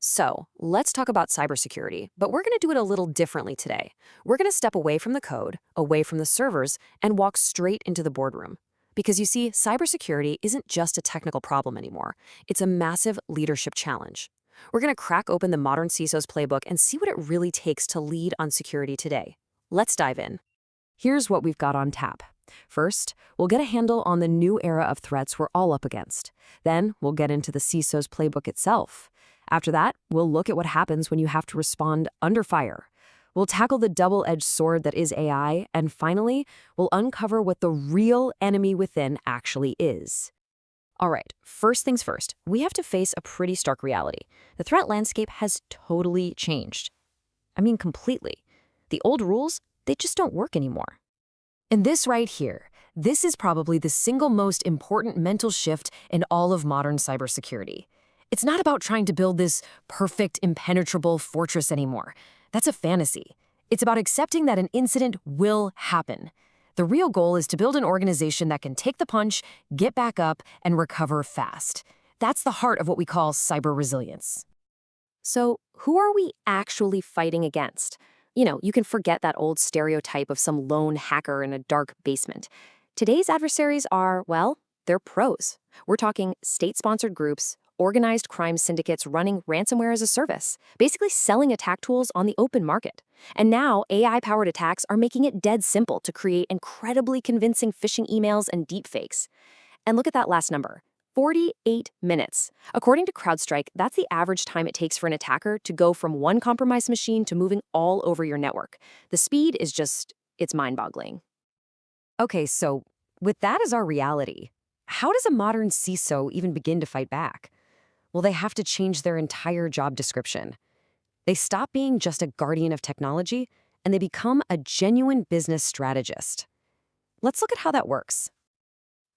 So, let's talk about cybersecurity, but we're going to do it a little differently today. We're going to step away from the code, away from the servers, and walk straight into the boardroom. Because you see, cybersecurity isn't just a technical problem anymore, it's a massive leadership challenge. We're going to crack open the modern CISO's playbook and see what it really takes to lead on security today. Let's dive in. Here's what we've got on tap. First, we'll get a handle on the new era of threats we're all up against. Then, we'll get into the CISO's playbook itself. After that, we'll look at what happens when you have to respond under fire. We'll tackle the double-edged sword that is AI, and finally, we'll uncover what the real enemy within actually is. All right, first things first, we have to face a pretty stark reality. The threat landscape has totally changed. I mean, completely. The old rules, they just don't work anymore. And this right here, this is probably the single most important mental shift in all of modern cybersecurity. It's not about trying to build this perfect, impenetrable fortress anymore. That's a fantasy. It's about accepting that an incident will happen. The real goal is to build an organization that can take the punch, get back up, and recover fast. That's the heart of what we call cyber resilience. So, who are we actually fighting against? You can forget that old stereotype of some lone hacker in a dark basement. Today's adversaries are, well, they're pros. We're talking state-sponsored groups, organized crime syndicates running ransomware as a service, basically selling attack tools on the open market. And now, AI-powered attacks are making it dead simple to create incredibly convincing phishing emails and deepfakes. And look at that last number, 48 minutes. According to CrowdStrike, that's the average time it takes for an attacker to go from one compromised machine to moving all over your network. The speed is it's mind-boggling. Okay, so with that as our reality, how does a modern CISO even begin to fight back? Well, they have to change their entire job description. They stop being just a guardian of technology, and they become a genuine business strategist. Let's look at how that works.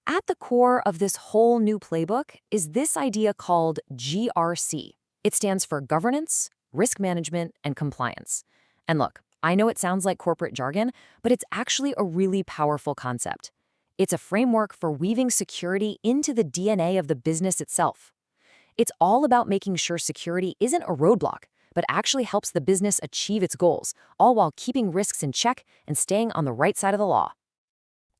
At the core of this whole new playbook is this idea called GRC. It stands for Governance, Risk Management, and Compliance. And look, I know it sounds like corporate jargon, but it's actually a really powerful concept. It's a framework for weaving security into the DNA of the business itself. It's all about making sure security isn't a roadblock, but actually helps the business achieve its goals, all while keeping risks in check and staying on the right side of the law.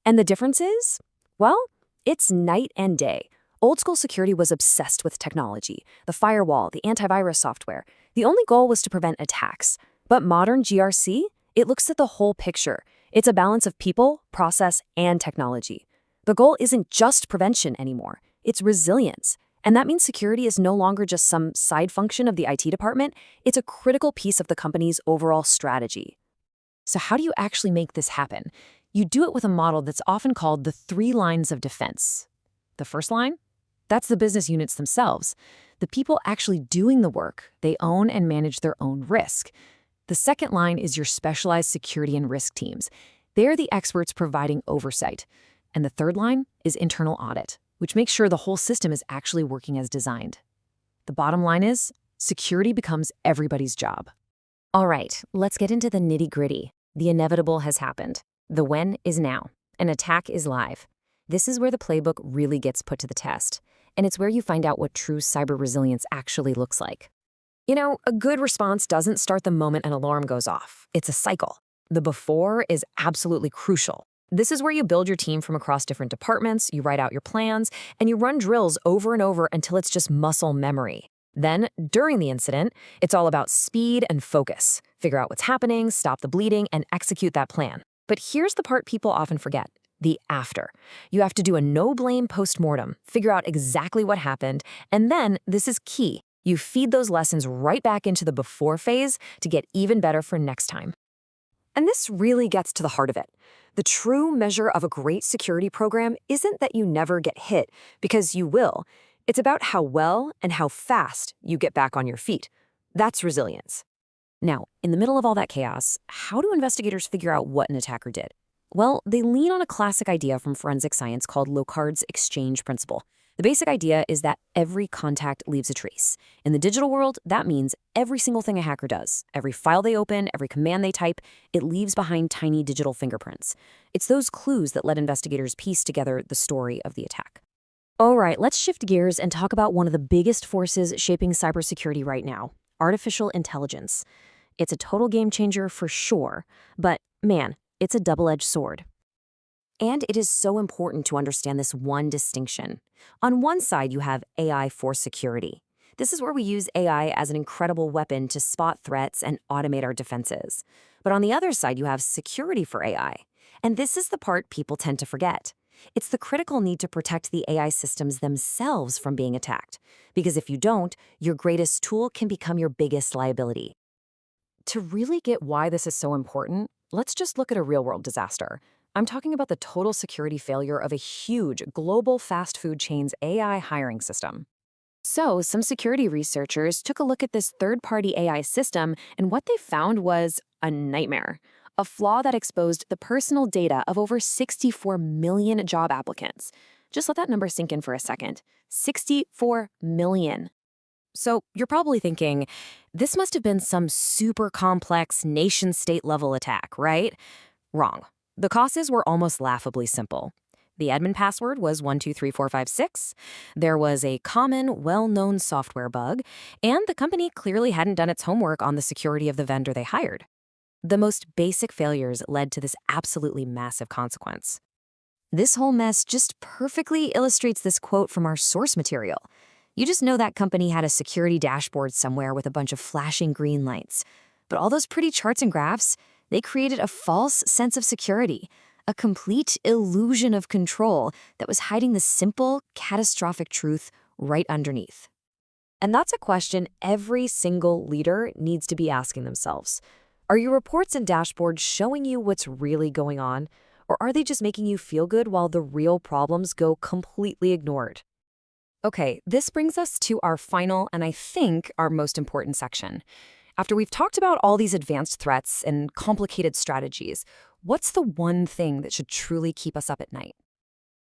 And the difference is? Well, it's night and day. Old school security was obsessed with technology, the firewall, the antivirus software. The only goal was to prevent attacks. But modern GRC, it looks at the whole picture. It's a balance of people, process, and technology. The goal isn't just prevention anymore. It's resilience. And that means security is no longer just some side function of the IT department. It's a critical piece of the company's overall strategy. So how do you actually make this happen? You do it with a model that's often called the 3 lines of defense. The first line? That's the business units themselves. The people actually doing the work, they own and manage their own risk. The second line is your specialized security and risk teams. They're the experts providing oversight. And the third line is internal audit, which makes sure the whole system is actually working as designed. The bottom line is, security becomes everybody's job. All right, let's get into the nitty-gritty. The inevitable has happened. The when is now. An attack is live. This is where the playbook really gets put to the test. And it's where you find out what true cyber resilience actually looks like. A good response doesn't start the moment an alarm goes off. It's a cycle. The before is absolutely crucial. This is where you build your team from across different departments, you write out your plans, and you run drills over and over until it's just muscle memory. Then, during the incident, it's all about speed and focus. Figure out what's happening, stop the bleeding, and execute that plan. But here's the part people often forget, the after. You have to do a no-blame post-mortem, figure out exactly what happened, and then, this is key, you feed those lessons right back into the before phase to get even better for next time. And this really gets to the heart of it. The true measure of a great security program isn't that you never get hit, because you will. It's about how well and how fast you get back on your feet. That's resilience. Now, in the middle of all that chaos, how do investigators figure out what an attacker did? Well, they lean on a classic idea from forensic science called Locard's exchange principle. The basic idea is that every contact leaves a trace. In the digital world, that means every single thing a hacker does, every file they open, every command they type, it leaves behind tiny digital fingerprints. It's those clues that let investigators piece together the story of the attack. All right, let's shift gears and talk about one of the biggest forces shaping cybersecurity right now, artificial intelligence. It's a total game changer for sure, but man, it's a double-edged sword. And it is so important to understand this one distinction. On one side, you have AI for security. This is where we use AI as an incredible weapon to spot threats and automate our defenses. But on the other side, you have security for AI. And this is the part people tend to forget. It's the critical need to protect the AI systems themselves from being attacked. Because if you don't, your greatest tool can become your biggest liability. To really get why this is so important, let's just look at a real-world disaster. I'm talking about the total security failure of a huge global fast food chain's AI hiring system. So, some security researchers took a look at this third-party AI system, and what they found was a nightmare. A flaw that exposed the personal data of over 64 million job applicants. Just let that number sink in for a second. 64 million. So you're probably thinking, this must have been some super complex nation-state level attack, right? Wrong. The causes were almost laughably simple. The admin password was 123456. There was a common, well-known software bug, and the company clearly hadn't done its homework on the security of the vendor they hired. The most basic failures led to this absolutely massive consequence. This whole mess just perfectly illustrates this quote from our source material. You just know that company had a security dashboard somewhere with a bunch of flashing green lights. But all those pretty charts and graphs, they created a false sense of security, a complete illusion of control that was hiding the simple, catastrophic truth right underneath. And that's a question every single leader needs to be asking themselves. Are your reports and dashboards showing you what's really going on? Or are they just making you feel good while the real problems go completely ignored? Okay, this brings us to our final and I think our most important section. After we've talked about all these advanced threats and complicated strategies, what's the one thing that should truly keep us up at night?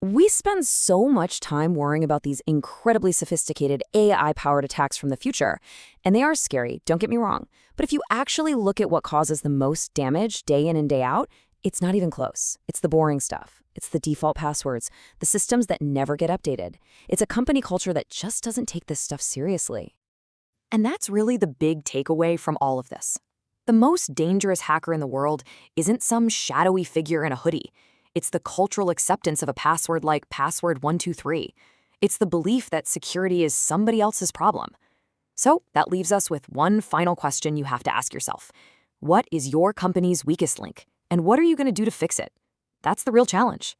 We spend so much time worrying about these incredibly sophisticated AI-powered attacks from the future, and they are scary, don't get me wrong. But if you actually look at what causes the most damage day in and day out, it's not even close. It's the boring stuff. It's the default passwords, the systems that never get updated. It's a company culture that just doesn't take this stuff seriously. And that's really the big takeaway from all of this. The most dangerous hacker in the world isn't some shadowy figure in a hoodie. It's the cultural acceptance of a password like password123. It's the belief that security is somebody else's problem. So that leaves us with one final question you have to ask yourself. What is your company's weakest link? And what are you going to do to fix it? That's the real challenge.